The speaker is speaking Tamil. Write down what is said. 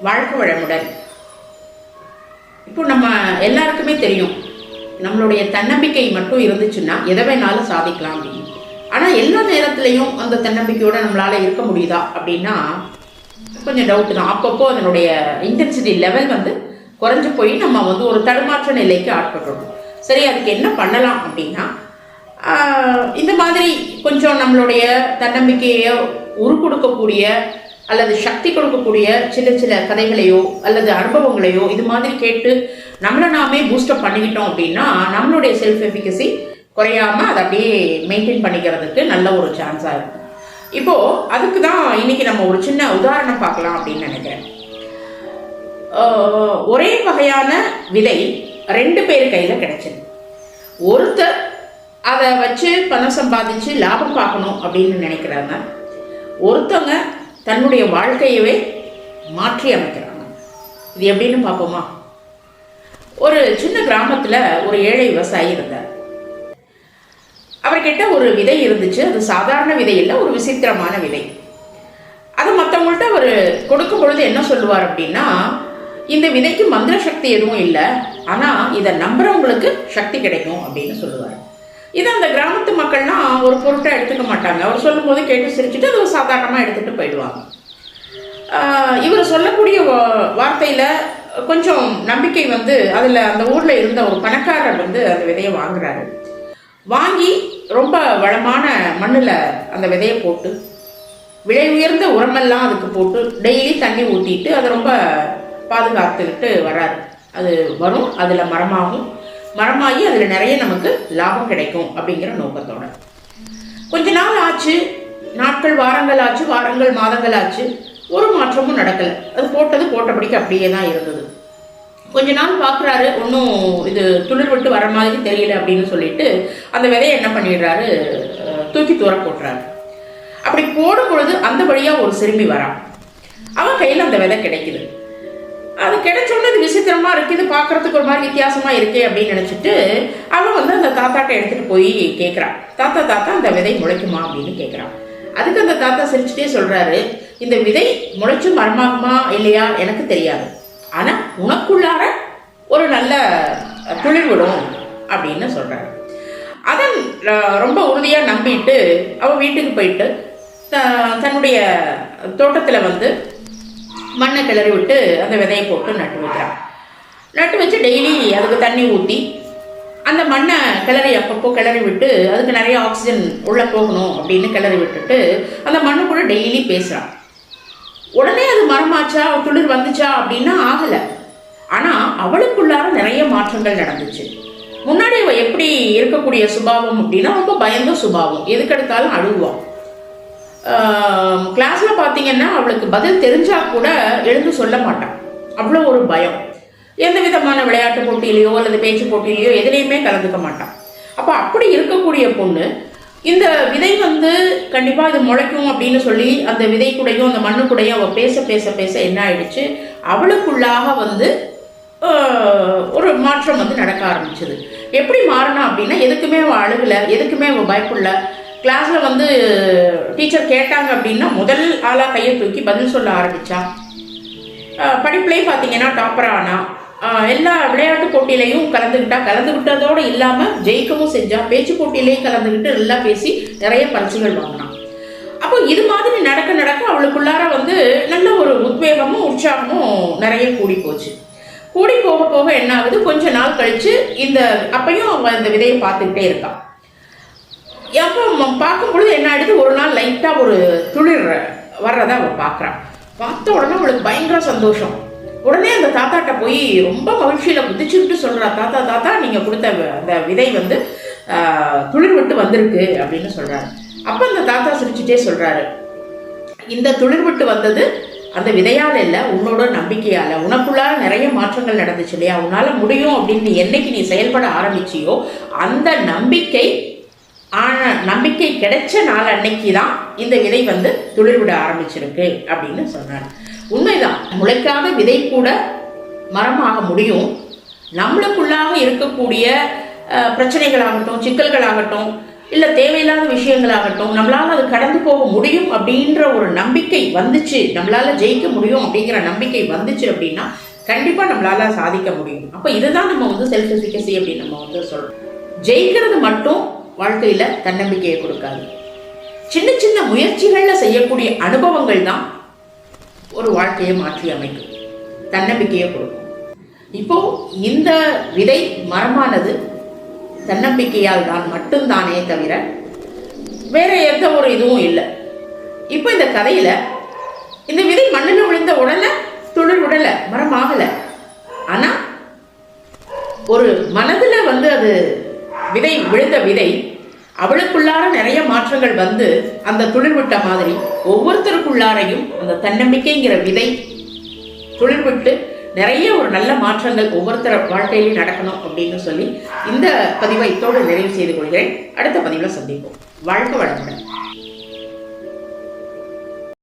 வாழ்க்கை வளமுடன். இப்போ நம்ம எல்லாருக்குமே தெரியும், நம்மளுடைய தன்னம்பிக்கை மட்டும் இருந்துச்சுன்னா எதை வேணாலும் சாதிக்கலாம் அப்படின்னு. ஆனால் எல்லா நேரத்துலையும் அந்த தன்னம்பிக்கையோடு நம்மளால் இருக்க முடியுதா அப்படின்னா கொஞ்சம் டவுட்டு தான். அப்பப்போ அதனுடைய இன்டென்சிட்டி லெவல் குறைஞ்சு போய் நம்ம ஒரு தடுமாற்ற நிலைக்கு ஆட்பட்டுடும். சரி, அதுக்கு என்ன பண்ணலாம் அப்படின்னா, இந்த மாதிரி கொஞ்சம் நம்மளுடைய தன்னம்பிக்கையை உருக்கொடுக்கக்கூடிய அல்லது சக்தி கொடுக்கக்கூடிய சில சில கதைகளையோ அல்லது அனுபவங்களையோ இது மாதிரி கேட்டு நம்மளை நாமே பூஸ்டப் பண்ணிக்கிட்டோம் அப்படின்னா நம்மளுடைய செல்ஃப் எஃபிகசி குறையாம அதை அப்படியே மெயின்டைன் பண்ணிக்கிறதுக்கு நல்ல ஒரு சான்ஸாக இருக்கும். இப்போ அதுக்கு தான் இன்னைக்கு நம்ம ஒரு சின்ன உதாரணம் பார்க்கலாம் அப்படின்னு நினைக்கிறேன். ஒரே வகையான விதை 2 பேர் கையில் கிடைச்சது. ஒருத்தர் அதை வச்சு பணம் சம்பாதிச்சு லாபம் பார்க்கணும் அப்படின்னு நினைக்கிறாங்க. ஒருத்தவங்க தன்னுடைய வாழ்க்கையவே மாற்றி அமைக்கிறாங்க. இது எப்படின்னு பார்ப்போமா? ஒரு சின்ன கிராமத்தில் ஒரு ஏழை விவசாயி இருந்தார். அவர்கிட்ட ஒரு விதை இருந்துச்சு. அது சாதாரண விதை இல்லை, ஒரு விசித்திரமான விதை. அதை மற்றவங்கள்ட்ட அவர் கொடுக்கும் பொழுது என்ன சொல்லுவார் அப்படின்னா, இந்த விதைக்கு மந்திர சக்தி எதுவும் இல்லை, ஆனால் இதை நம்புறவங்களுக்கு சக்தி கிடைக்கும் அப்படின்னு சொல்லுவார். இதை அந்த கிராமத்து மக்கள்லாம் ஒரு பொருட்டை எடுத்துக்க மாட்டாங்க. அவர் சொல்லும் போது கேட்டு சிரிச்சுட்டு அதை சாதாரணமாக எடுத்துகிட்டு போயிடுவாங்க. இவர் சொல்லக்கூடிய வார்த்தையில் கொஞ்சம் நம்பிக்கை அதில் அந்த ஊரில் இருந்த ஒரு பணக்காரர் அந்த விதையை வாங்குறாரு. வாங்கி ரொம்ப வளமான மண்ணில் அந்த விதையை போட்டு விலை உயர்ந்த உரமெல்லாம் அதுக்கு போட்டு டெய்லி தண்ணி ஊற்றிட்டு அதை ரொம்ப பாதுகாத்துக்கிட்டு வராரு. அது வரும், அதில் மரமாகி அதில் நிறைய நமக்கு லாபம் கிடைக்கும் அப்படிங்கிற நோக்கத்தோட கொஞ்ச நாள் ஆச்சு. நாட்கள் வாரங்கள் ஆச்சு, வாரங்கள் மாதங்கள் ஆச்சு. ஒரு மாற்றமும் நடக்கலை. அது போட்டபடிக்கு அப்படியே தான் இருந்தது. கொஞ்ச நாள் பார்க்குறாரு, ஒன்றும் இது துளிர் விட்டு வர மாதிரி தெரியல அப்படின்னு சொல்லிட்டு அந்த விதையை என்ன பண்ணிடுறாரு, தூக்கி தூர போட்டுறாரு. அப்படி போடும் பொழுது அந்த வழியாக ஒரு சிறுமி வரான். அவன் கையில் அந்த விதை கிடைக்குது. அது கிடைச்சோன்னு இது விசித்திரமா இருக்கு, இது பார்க்கறதுக்கு ஒரு மாதிரி வித்தியாசமா இருக்கே அப்படின்னு நினைச்சிட்டு அவன் அந்த தாத்தாட்ட எடுத்துட்டு போய் கேட்குறான். தாத்தா அந்த விதை முளைக்குமா அப்படின்னு கேட்குறான். அதுக்கு அந்த தாத்தா சிரிச்சுட்டே சொல்றாரு, இந்த விதை முளைச்சு மரமாகுமா இல்லையா எனக்கு தெரியாது, ஆனா உனக்குள்ளார ஒரு நல்ல துளிர் விடும் அப்படின்னு சொல்றாரு. அதன் ரொம்ப உறுதியா நம்பிட்டு அவன் வீட்டுக்கு போயிட்டு தன்னுடைய தோட்டத்துல மண்ணை கிளறி விட்டு அந்த விதையை போட்டு நட்டு வைக்கிறான். நட்டு வச்சு டெய்லி அதுக்கு தண்ணி ஊற்றி அந்த மண்ணை அப்பப்போ கிளறி விட்டு அதுக்கு நிறைய ஆக்சிஜன் உள்ளே போகணும் அப்படின்னு கிளறி விட்டுட்டு அந்த மண்ணு கூட டெய்லி பேசுகிறான். உடனே அது மரமாச்சா, துளிர் வந்துச்சா அப்படின்னா ஆகலை. ஆனால் அவளுக்குள்ளார நிறைய மாற்றங்கள் நடந்துச்சு. முன்னாடி அவள் எப்படி இருக்கக்கூடிய சுபாவம் அப்படின்னா ரொம்ப பயந்த சுபாவம், எதுக்கெடுத்தாலும் அழுவான். கிளாஸில் பார்த்தீங்கன்னா அவளுக்கு பதில் தெரிஞ்சா கூட எழுந்து சொல்ல மாட்டான், அவ்வளோ ஒரு பயம். எந்த விதமான விளையாட்டு போட்டியிலையோ அல்லது பேச்சு போட்டியிலையோ எதுலேயுமே கலந்துக்க மாட்டான். அப்போ அப்படி இருக்கக்கூடிய பொண்ணு இந்த விதை கண்டிப்பாக இது முளைக்கும் அப்படின்னு சொல்லி அந்த விதை கூடையும் அந்த மண்ணு கூடையும் அவள் பேச பேச பேச என்ன ஆயிடுச்சு, அவளுக்குள்ளாக ஒரு மாற்றம் நடக்க ஆரம்பிச்சது. எப்படி மாறினா அப்படின்னா, எதுக்குமே அவள் அழுகலை, எதுக்குமே அவள் பயப்படல. கிளாஸில் டீச்சர் கேட்டாங்க அப்படின்னா முதல் ஆளாக கையை தூக்கி பதில் சொல்ல ஆரம்பித்தா. படிப்புலேயும் பார்த்தீங்கன்னா டாப்பராக ஆனா. எல்லா விளையாட்டு போட்டியிலையும் கலந்துக்கிட்டதோடு இல்லாமல் ஜெயிக்கவும் செஞ்சா. பேச்சு போட்டியிலையும் கலந்துக்கிட்டு நல்லா பேசி நிறைய பரிசுகள் வாங்கினான். அப்போ இது மாதிரி நடக்க நடக்க அவளுக்குள்ளார நல்ல ஒரு உத்வேகமும் உற்சாகமும் நிறைய கூடி போச்சு. கூடி போக போக என்ன ஆகுது, கொஞ்ச நாள் கழிச்சு அப்பையும் அவன் இந்த விதையை பார்த்துக்கிட்டே இருக்கான். அப்போ பார்க்கும் பொழுது என்ன ஆயிடுது, ஒரு நாள் லைட்டாக ஒரு துளிர் வர்றதை அவள் பார்க்குறான். பார்த்த உடனே அவளுக்கு பயங்கர சந்தோஷம். உடனே அந்த தாத்தாட்ட போய் ரொம்ப மகிழ்ச்சியில் குதிச்சுக்கிட்டு சொல்கிறா, தாத்தா நீங்கள் கொடுத்த அந்த விதை துளிர் விட்டு வந்திருக்கு அப்படின்னு சொல்கிறாரு. அப்போ அந்த தாத்தா சிரிச்சுட்டே சொல்கிறாரு, இந்த துளிர் விட்டு வந்தது அந்த விதையால் இல்லை, உன்னோட நம்பிக்கையால். உனக்குள்ளார நிறைய மாற்றங்கள் நடந்துச்சு இல்லையா, உன்னால் முடியும் அப்படின்னு என்னைக்கு நீ செயல்பட ஆரம்பிச்சியோ அந்த நம்பிக்கை கிடைச்ச நாள் அன்னைக்கு தான் இந்த விதை துளிர் விட ஆரம்பிச்சிருக்கு அப்படின்னு சொன்னார். உண்மைதான், முளைக்காத விதை கூட மரமாக முடியும். நம்மளுக்குள்ளாக இருக்கக்கூடிய பிரச்சனைகளாகட்டும், சிக்கல்களாகட்டும், இல்லை தேவையில்லாத விஷயங்களாகட்டும், நம்மளால் அது கடந்து போக முடியும் அப்படின்ற ஒரு நம்பிக்கை வந்துச்சு, நம்மளால் ஜெயிக்க முடியும் அப்படிங்கிற நம்பிக்கை வந்துச்சு அப்படின்னா கண்டிப்பாக நம்மளால் சாதிக்க முடியும். அப்போ இதுதான் நம்ம வந்து செல்ஃப் எஃபிகசி அப்படின்னு நம்ம வந்து சொல்கிறோம். ஜெயிக்கிறது மட்டும் வாழ்க்கையில் தன்னம்பிக்கையை கொடுக்காது. சின்ன சின்ன முயற்சிகளில் செய்யக்கூடிய அனுபவங்கள் தான் ஒரு வாழ்க்கையை மாற்றி அமைக்கும், தன்னம்பிக்கையை கொடுக்கும். இப்போ இந்த விதை மரமானது தன்னம்பிக்கையால் தான் மட்டும்தானே தவிர வேற எந்த ஒரு இதுவும் இல்லை. இப்போ இந்த கதையில இந்த விதை மண்ணில் விழுந்த உடனே துளிர் விடலை, மரம் ஆகலை. ஆனா ஒரு மனதுல வந்து அது விதை விழுந்த விதை அவளுக்குள்ளார நிறைய மாற்றங்கள் வந்து அந்த துளிர் விட்ட மாதிரி ஒவ்வொருத்தருக்குள்ளாரையும் அந்த தன்னம்பிக்கைங்கிற விதை துளிர் விட்டு நிறைய ஒரு நல்ல மாற்றங்கள் ஒவ்வொருத்தர் வாழ்க்கையிலும் நடக்கணும் அப்படின்னு சொல்லி இந்த பதிவை இத்தோடு நிறைவு செய்து கொள்கிறேன். அடுத்த பதிவில் சந்திப்போம். வாழ்க வளமுடன்.